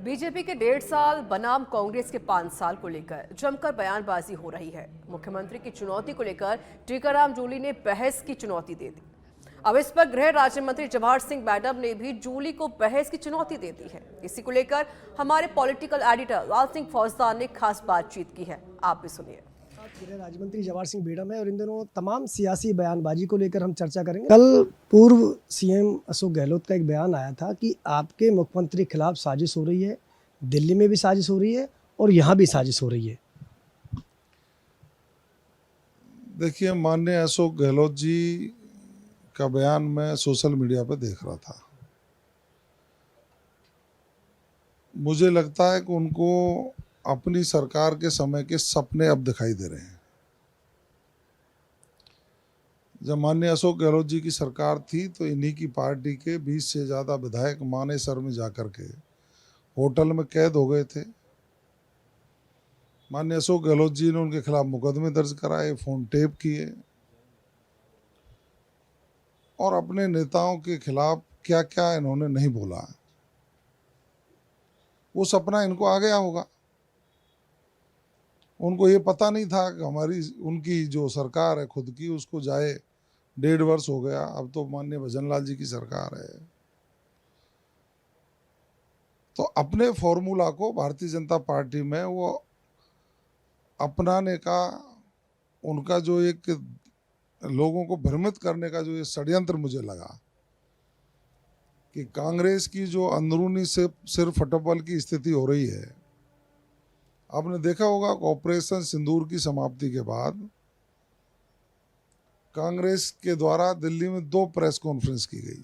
BJP के 1.5 साल बनाम कांग्रेस के 5 साल को लेकर जमकर बयानबाजी हो रही है। मुख्यमंत्री की चुनौती को लेकर टीकाराम जूली ने बहस की चुनौती दे दी। अब इस पर गृह राज्य मंत्री जवाहर सिंह मैडम ने भी जूली को बहस की चुनौती दे दी है। इसी को लेकर हमारे पॉलिटिकल एडिटर लाल सिंह फौजदार ने खास बातचीत की है, आप भी सुनिए। गृह राज्य मंत्री जवाहर सिंह बेडम है और इन दिनों तमाम सियासी बयानबाजी को लेकर हम चर्चा करेंगे। कल पूर्व सीएम अशोक गहलोत का एक बयान आया था कि आपके मुख्यमंत्री के खिलाफ साजिश हो रही है, दिल्ली में भी साजिश हो रही है और यहाँ भी साजिश हो रही है। देखिए, माननीय अशोक गहलोत जी का बयान मैं सोशल मीडिया पर देख रहा था। मुझे लगता है कि उनको अपनी सरकार के समय के सपने अब दिखाई दे रहे हैं। जब माननीय अशोक गहलोत जी की सरकार थी तो इन्हीं की पार्टी के 20 से ज़्यादा विधायक मानेसर में जाकर के होटल में कैद हो गए थे। माननीय अशोक गहलोत जी ने उनके खिलाफ मुकदमे दर्ज कराए, फोन टेप किए और अपने नेताओं के खिलाफ क्या क्या इन्होंने नहीं बोला। वो सपना इनको आ गया होगा। उनको ये पता नहीं था कि उनकी जो सरकार है खुद की, उसको जाए 1.5 वर्ष हो गया। अब तो माननीय भजन लाल जी की सरकार है। तो अपने फॉर्मूला को भारतीय जनता पार्टी में वो अपनाने का, उनका जो एक लोगों को भ्रमित करने का जो ये षड्यंत्र मुझे लगा कि कांग्रेस की जो अंदरूनी से सिर फटबल की स्थिति हो रही है। आपने देखा होगा कि ऑपरेशन सिंदूर की समाप्ति के बाद कांग्रेस के द्वारा दिल्ली में 2 प्रेस कॉन्फ्रेंस की गई।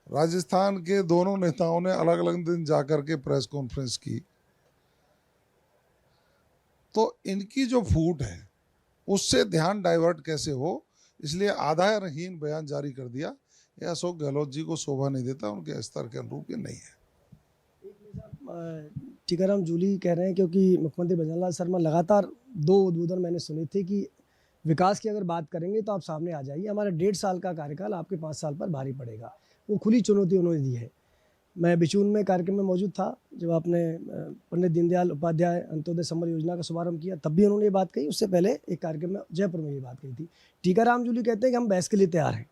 राजस्थान के दोनों नेताओं ने अलग अलग दिन जाकर के प्रेस कॉन्फ्रेंस की। तो इनकी जो फूट है उससे ध्यान डाइवर्ट कैसे हो, इसलिए आधारहीन बयान जारी कर दिया। यह अशोक गहलोत जी को शोभा नहीं देता, उनके स्तर के अनुरूप ये नहीं है। टीकाराम जूली कह रहे हैं क्योंकि मुख्यमंत्री भजनलाल शर्मा लगातार 2 उद्बोधन मैंने सुने थे कि विकास की अगर बात करेंगे तो आप सामने आ जाइए, हमारा 1.5 साल का कार्यकाल आपके 5 साल पर भारी पड़ेगा। वो खुली चुनौती उन्होंने दी है। मैं बिचून में कार्यक्रम में मौजूद था जब आपने पंडित दीनदयाल उपाध्याय अंत्योदय समर योजना का शुभारंभ किया, तब भी उन्होंने ये बात कही। उससे पहले एक कार्यक्रम में जयपुर में ये बात कही थी। टीकाराम जूली कहते हैं कि हम बहस के लिए तैयार हैं।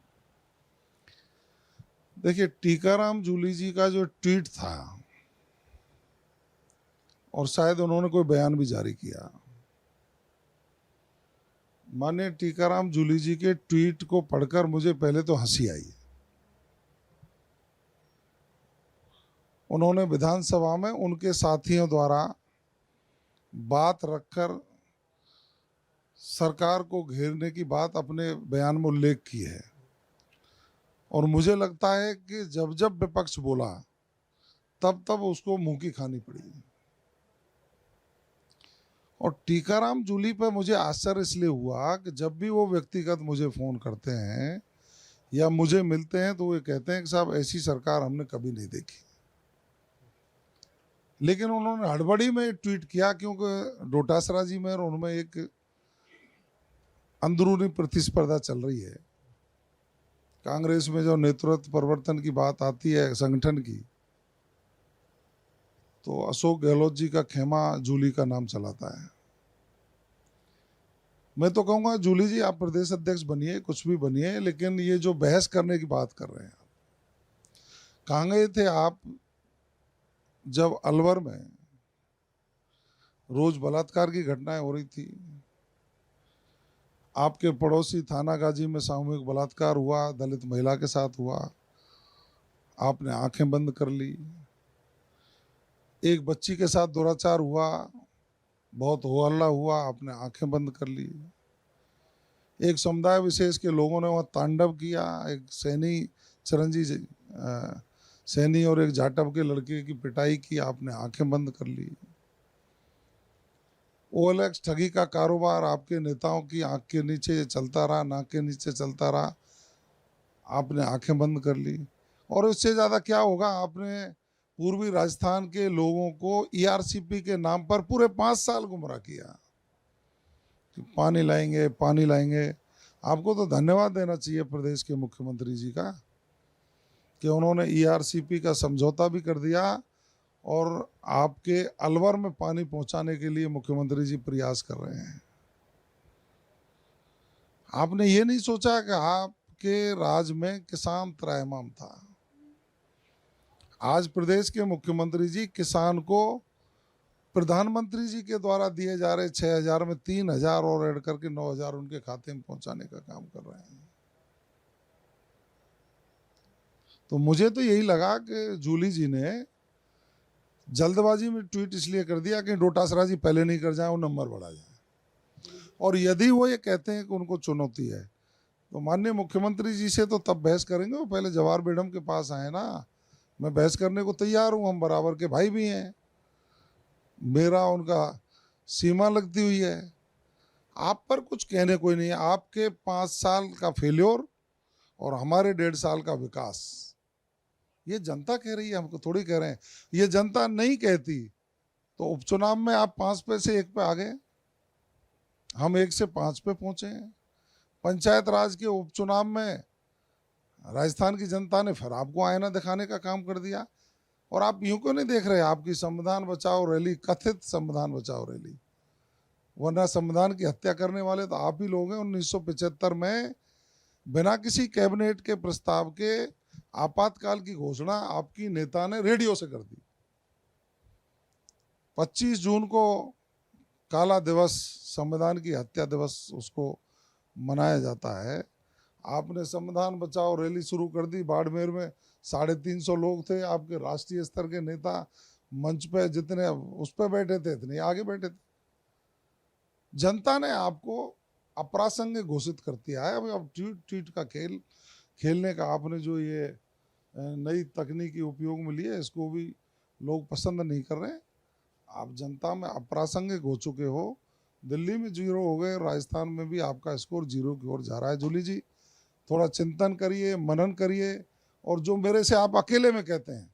देखिए, टीकाराम जूली जी का जो ट्वीट था, और शायद उन्होंने कोई बयान भी जारी किया, माननीय टीकाराम जूली जी के ट्वीट को पढ़कर मुझे पहले तो हंसी आई। उन्होंने विधानसभा में उनके साथियों द्वारा बात रखकर सरकार को घेरने की बात अपने बयान में उल्लेख की है। और मुझे लगता है कि जब जब विपक्ष बोला तब तब उसको मुंह की खानी पड़ी। और टीकाराम जूली पर मुझे आश्चर्य इसलिए हुआ कि जब भी वो व्यक्तिगत मुझे फ़ोन करते हैं या मुझे मिलते हैं तो वो कहते हैं कि साहब ऐसी सरकार हमने कभी नहीं देखी। लेकिन उन्होंने हड़बड़ी में ट्वीट किया क्योंकि डोटासरा जी में और उनमें एक अंदरूनी प्रतिस्पर्धा चल रही है। कांग्रेस में जो नेतृत्व परिवर्तन की बात आती है संगठन की, तो अशोक गहलोत जी का खेमा जूली का नाम चलाता है। मैं तो कहूँगा जूली जी आप प्रदेश अध्यक्ष बनिए, कुछ भी बनिए, लेकिन ये जो बहस करने की बात कर रहे हैं, कहाँ गए थे आप जब अलवर में रोज बलात्कार की घटनाएं हो रही थी? आपके पड़ोसी थाना गाजी में सामूहिक बलात्कार हुआ, दलित महिला के साथ हुआ, आपने आंखें बंद कर ली। एक बच्ची के साथ दुराचार हुआ, बहुत हो हल्ला हुआ, आपने आंखें बंद कर ली। एक समुदाय विशेष के लोगों ने वहाँ तांडव किया, एक सैनी और एक जाटव के लड़के की पिटाई की, आपने आंखें बंद कर ली। OLX ठगी का कारोबार आपके नेताओं की आंख के नीचे चलता रहा, नाक के नीचे चलता रहा, आपने आंखें बंद कर ली। और इससे ज़्यादा क्या होगा, आपने पूर्वी राजस्थान के लोगों को ERCP के नाम पर पूरे 5 साल गुमराह किया कि पानी लाएंगे पानी लाएंगे। आपको तो धन्यवाद देना चाहिए प्रदेश के मुख्यमंत्री जी का कि उन्होंने ERCP का समझौता भी कर दिया और आपके अलवर में पानी पहुंचाने के लिए मुख्यमंत्री जी प्रयास कर रहे हैं। आपने ये नहीं सोचा कि आपके राज में किसान त्राहिमाम था। आज प्रदेश के मुख्यमंत्री जी किसान को प्रधानमंत्री जी के द्वारा दिए जा रहे 6,000 में 3,000 और ऐड करके 9,000 उनके खाते में पहुंचाने का काम कर रहे हैं। तो मुझे तो यही लगा कि जूली जी ने जल्दबाजी में ट्वीट इसलिए कर दिया कि डोटासरा जी पहले नहीं कर जाए, वो नंबर बढ़ा जाए। और यदि वो ये कहते हैं कि उनको चुनौती है तो माननीय मुख्यमंत्री जी से तो तब बहस करेंगे, वो पहले जवाहर बेगम के पास आए ना। मैं बहस करने को तैयार हूँ, हम बराबर के भाई भी हैं, मेरा उनका सीमा लगती हुई है। आप पर कुछ कहने कोई नहीं है। आपके 5 साल का फेल्योर और हमारे 1.5 साल का विकास, ये जनता कह रही है, हमको थोड़ी कह रहे हैं। ये जनता नहीं कहती तो उपचुनाव में आप 5 पे से 1 पे आ गए, हम 1 से 5 पे पहुंचे हैं। पंचायत राज के उपचुनाव में राजस्थान की जनता ने फिर आपको आईना दिखाने का काम कर दिया। और आप यूं क्यों नहीं देख रहे? आपकी संविधान बचाओ रैली, कथित संविधान बचाओ रैली, वरना संविधान की हत्या करने वाले तो आप ही लोग हैं। 1975 में बिना किसी कैबिनेट के प्रस्ताव के आपातकाल की घोषणा आपकी नेता ने रेडियो से कर दी। 25 जून को काला दिवस, संविधान की हत्या दिवस उसको मनाया जाता है। आपने संविधान बचाओ रैली शुरू कर दी। बाड़मेर में 350 लोग थे, आपके राष्ट्रीय स्तर के नेता मंच पे जितने उस पे बैठे थे इतने आगे बैठे थे। जनता ने आपको अप्रासंगिक घोषित कर दिया है। अब ट्वीट का खेल खेलने का आपने जो ये नई तकनीकी उपयोग में ली है, इसको भी लोग पसंद नहीं कर रहे हैं। आप जनता में अप्रासंगिक हो चुके हो। दिल्ली में 0 हो गए, राजस्थान में भी आपका स्कोर 0 की ओर जा रहा है। जूली जी, थोड़ा चिंतन करिए, मनन करिए। और जो मेरे से आप अकेले में कहते हैं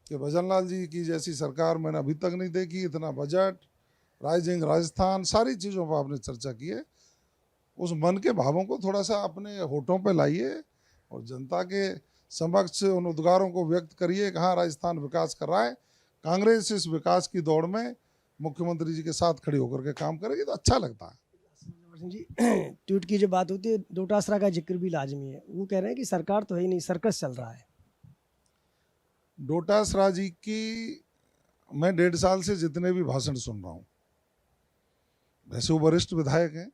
कि भजनलाल जी की जैसी सरकार मैंने अभी तक नहीं देखी, इतना बजट, राइजिंग राजस्थान, सारी चीज़ों पर आपने चर्चा की है। उस मन के भावों को थोड़ा सा अपने होठों पे लाइए और जनता के समक्ष उन उद्गारों को व्यक्त करिए कि हाँ, राजस्थान विकास कर रहा है। कांग्रेस इस विकास की दौड़ में मुख्यमंत्री जी के साथ खड़ी होकर के काम करेगी तो अच्छा लगता है। सिंह जी, ट्वीट की जो बात होती है, डोटासरा का जिक्र भी लाजमी है। वो कह रहे हैं कि सरकार तो है ही नहीं, सर्कस चल रहा है। डोटासरा जी की मैं 1.5 साल से जितने भी भाषण सुन रहा हूँ, वैसे वो वरिष्ठ विधायक हैं,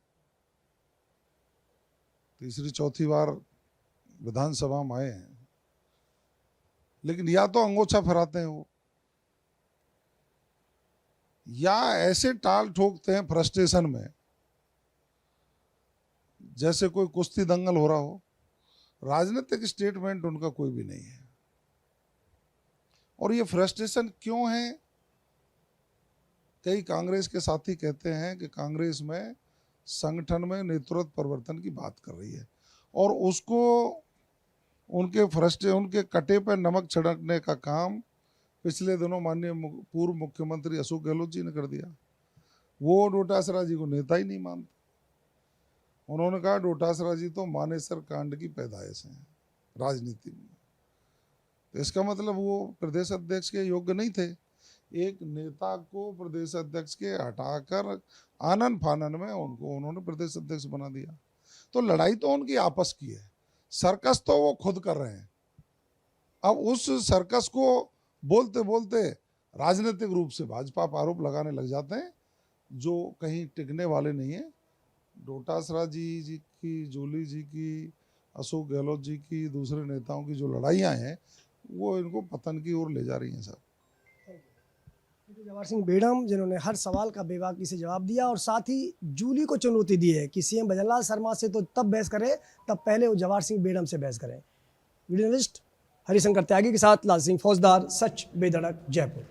3-4 बार विधानसभा में आए हैं, लेकिन या तो अंगोछा फहराते हैं वो, या ऐसे टाल ठोकते हैं फ्रस्ट्रेशन में जैसे कोई कुश्ती दंगल हो रहा हो। राजनीतिक स्टेटमेंट उनका कोई भी नहीं है। और ये फ्रस्ट्रेशन क्यों है? कई कांग्रेस के साथी कहते हैं कि कांग्रेस में संगठन में नेतृत्व परिवर्तन की बात कर रही है और उसको उनके कटे पर नमक छिड़कने का काम पिछले दिनों माननीय पूर्व मुख्यमंत्री अशोक गहलोत जी ने कर दिया। वो डोटासरा जी को नेता ही नहीं मानते। उन्होंने कहा डोटासरा जी तो मानेसर कांड की पैदाइश हैं राजनीति में। तो इसका मतलब वो प्रदेश अध्यक्ष के योग्य नहीं थे। एक नेता को प्रदेश अध्यक्ष के हटाकर आनन फानन में उन्होंने प्रदेश अध्यक्ष बना दिया। तो लड़ाई तो उनकी आपस की है, सर्कस तो वो खुद कर रहे हैं। अब उस सर्कस को बोलते बोलते राजनीतिक रूप से भाजपा पर आरोप लगाने लग जाते हैं जो कहीं टिकने वाले नहीं है। डोटासरा जी की, जूली जी की, अशोक गहलोत जी की, दूसरे नेताओं की जो लड़ाइयाँ हैं वो इनको पतन की ओर ले जा रही हैं साहब। जवाहर सिंह बेड़म जिन्होंने हर सवाल का बेबाकी से जवाब दिया और साथ ही जूली को चुनौती दी है कि सीएम भजनलाल शर्मा से तो तब बहस करें, तब पहले वो जवाहर सिंह बेड़म से बहस करें। वीडियो जर्नलिस्ट हरिशंकर त्यागी के साथ लाल सिंह फौजदार, सच बेधड़क, जयपुर।